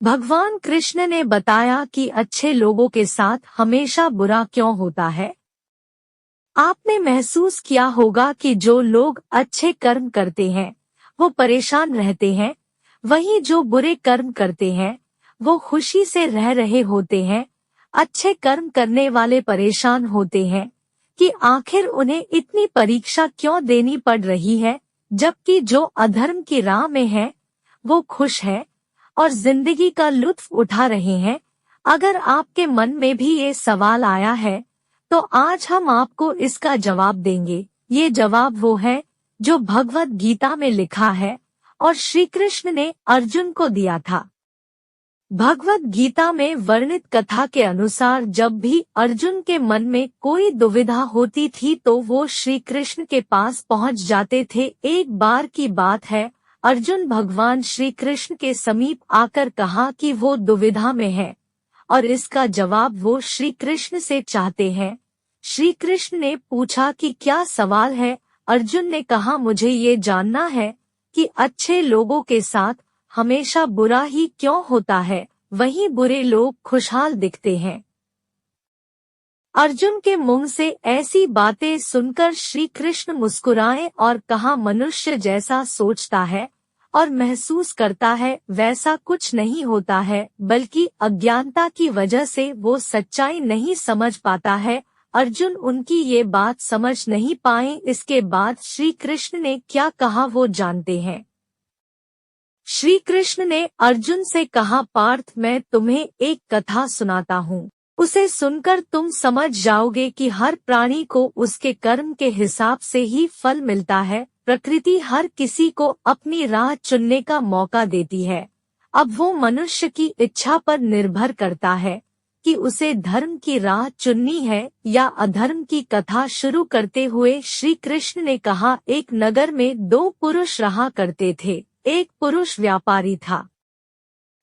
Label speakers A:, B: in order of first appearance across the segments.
A: भगवान कृष्ण ने बताया कि अच्छे लोगों के साथ हमेशा बुरा क्यों होता है। आपने महसूस किया होगा कि जो लोग अच्छे कर्म करते हैं वो परेशान रहते हैं, वहीं जो बुरे कर्म करते हैं वो खुशी से रह रहे होते हैं। अच्छे कर्म करने वाले परेशान होते हैं कि आखिर उन्हें इतनी परीक्षा क्यों देनी पड़ रही है, जबकि जो अधर्म की राह में है वो खुश है और जिंदगी का लुत्फ उठा रहे हैं। अगर आपके मन में भी ये सवाल आया है तो आज हम आपको इसका जवाब देंगे। ये जवाब वो है जो भगवत गीता में लिखा है और श्री कृष्ण ने अर्जुन को दिया था। भगवत गीता में वर्णित कथा के अनुसार जब भी अर्जुन के मन में कोई दुविधा होती थी तो वो श्री कृष्ण के पास पहुंच जाते थे। एक बार की बात है, अर्जुन भगवान श्री कृष्ण के समीप आकर कहा कि वो दुविधा में है और इसका जवाब वो श्री कृष्ण से चाहते हैं। श्री कृष्ण ने पूछा कि क्या सवाल है। अर्जुन ने कहा, मुझे ये जानना है कि अच्छे लोगों के साथ हमेशा बुरा ही क्यों होता है, वहीं बुरे लोग खुशहाल दिखते हैं। अर्जुन के मुंह से ऐसी बातें सुनकर श्री कृष्ण मुस्कुराए और कहा, मनुष्य जैसा सोचता है और महसूस करता है वैसा कुछ नहीं होता है, बल्कि अज्ञानता की वजह से वो सच्चाई नहीं समझ पाता है। अर्जुन उनकी ये बात समझ नहीं पाए। इसके बाद श्री कृष्ण ने क्या कहा वो जानते हैं। श्री कृष्ण ने अर्जुन से कहा, पार्थ मैं तुम्हें एक कथा सुनाता हूँ, उसे सुनकर तुम समझ जाओगे कि हर प्राणी को उसके कर्म के हिसाब से ही फल मिलता है। प्रकृति हर किसी को अपनी राह चुनने का मौका देती है। अब वो मनुष्य की इच्छा पर निर्भर करता है कि उसे धर्म की राह चुननी है या अधर्म की। कथा शुरू करते हुए श्री कृष्ण ने कहा, एक नगर में दो पुरुष रहा करते थे। एक पुरुष व्यापारी था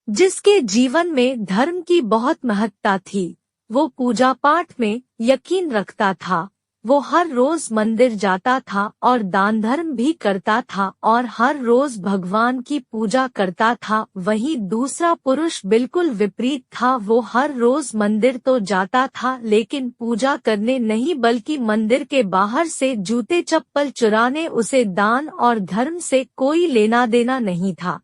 A: जिसके जीवन में धर्म की बहुत महत्ता थी। वो पूजा पाठ में यकीन रखता था। वो हर रोज मंदिर जाता था और दान धर्म भी करता था और हर रोज भगवान की पूजा करता था। वहीं दूसरा पुरुष बिल्कुल विपरीत था। वो हर रोज मंदिर तो जाता था लेकिन पूजा करने नहीं बल्कि मंदिर के बाहर से जूते चप्पल चुराने। उसे दान और धर्म से कोई लेना देना नहीं था।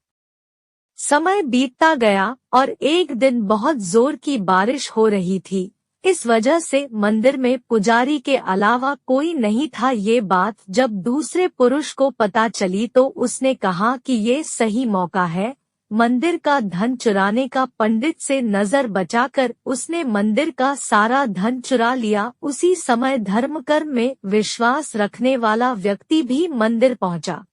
A: समय बीतता गया और एक दिन बहुत जोर की बारिश हो रही थी। इस वजह से मंदिर में पुजारी के अलावा कोई नहीं था। ये बात जब दूसरे पुरुष को पता चली तो उसने कहा कि ये सही मौका है मंदिर का धन चुराने का। पंडित से नजर बचाकर उसने मंदिर का सारा धन चुरा लिया। उसी समय धर्म कर्म में विश्वास रखने वाला व्यक्ति भी मंदिर पहुंचा।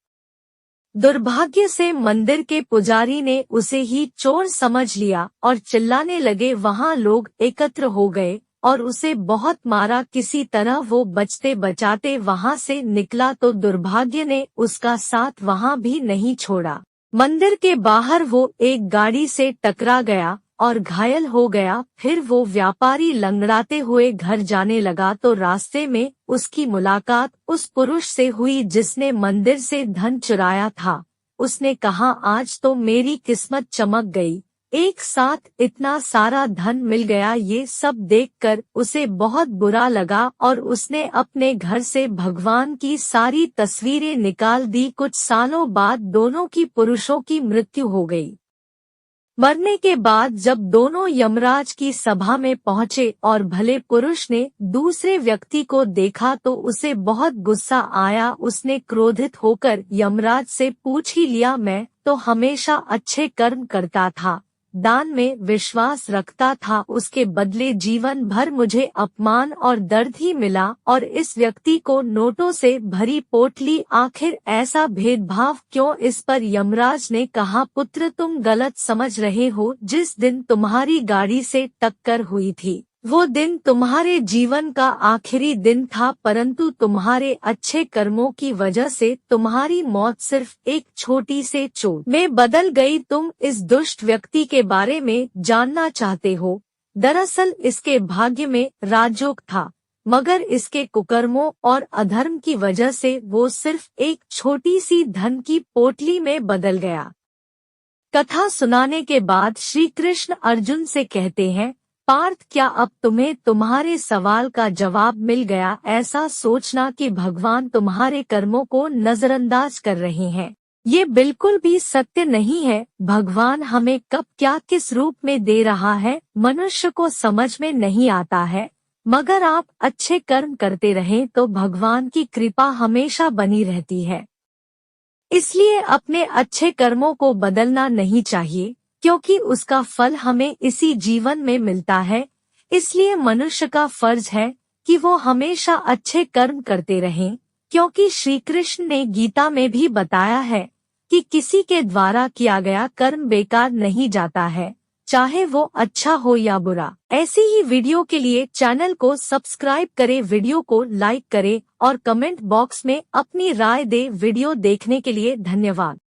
A: दुर्भाग्य से मंदिर के पुजारी ने उसे ही चोर समझ लिया और चिल्लाने लगे। वहां लोग एकत्र हो गए और उसे बहुत मारा। किसी तरह वो बचते बचाते वहां से निकला तो दुर्भाग्य ने उसका साथ वहां भी नहीं छोड़ा। मंदिर के बाहर वो एक गाड़ी से टकरा गया और घायल हो गया। फिर वो व्यापारी लंगड़ाते हुए घर जाने लगा तो रास्ते में उसकी मुलाकात उस पुरुष से हुई जिसने मंदिर से धन चुराया था। उसने कहा, आज तो मेरी किस्मत चमक गई, एक साथ इतना सारा धन मिल गया। ये सब देखकर उसे बहुत बुरा लगा और उसने अपने घर से भगवान की सारी तस्वीरें निकाल दी। कुछ सालों बाद दोनों की पुरुषों की मृत्यु हो गई। मरने के बाद जब दोनों यमराज की सभा में पहुंचे और भले पुरुष ने दूसरे व्यक्ति को देखा तो उसे बहुत गुस्सा आया। उसने क्रोधित होकर यमराज से पूछ ही लिया, मैं तो हमेशा अच्छे कर्म करता था, दान में विश्वास रखता था, उसके बदले जीवन भर मुझे अपमान और दर्द ही मिला और इस व्यक्ति को नोटों से भरी पोटली, आखिर ऐसा भेदभाव क्यों? इस पर यमराज ने कहा, पुत्र तुम गलत समझ रहे हो। जिस दिन तुम्हारी गाड़ी से टक्कर हुई थी वो दिन तुम्हारे जीवन का आखिरी दिन था, परंतु तुम्हारे अच्छे कर्मों की वजह से तुम्हारी मौत सिर्फ एक छोटी से चोट में बदल गई। तुम इस दुष्ट व्यक्ति के बारे में जानना चाहते हो? दरअसल इसके भाग्य में राजयोग था, मगर इसके कुकर्मों और अधर्म की वजह से वो सिर्फ एक छोटी सी धन की पोटली में बदल गया। कथा सुनाने के बाद श्री कृष्ण अर्जुन से कहते हैं, पार्थ, क्या अब तुम्हें तुम्हारे सवाल का जवाब मिल गया? ऐसा सोचना कि भगवान तुम्हारे कर्मों को नजरअंदाज कर रहे हैं, ये बिल्कुल भी सत्य नहीं है। भगवान हमें कब क्या किस रूप में दे रहा है मनुष्य को समझ में नहीं आता है, मगर आप अच्छे कर्म करते रहें तो भगवान की कृपा हमेशा बनी रहती है। इसलिए अपने अच्छे कर्मों को बदलना नहीं चाहिए, क्योंकि उसका फल हमें इसी जीवन में मिलता है। इसलिए मनुष्य का फर्ज है कि वो हमेशा अच्छे कर्म करते रहें, क्योंकि श्री कृष्ण ने गीता में भी बताया है कि किसी के द्वारा किया गया कर्म बेकार नहीं जाता है, चाहे वो अच्छा हो या बुरा। ऐसी ही वीडियो के लिए चैनल को सब्सक्राइब करें, वीडियो को लाइक करें और कमेंट बॉक्स में अपनी राय दें। वीडियो देखने के लिए धन्यवाद।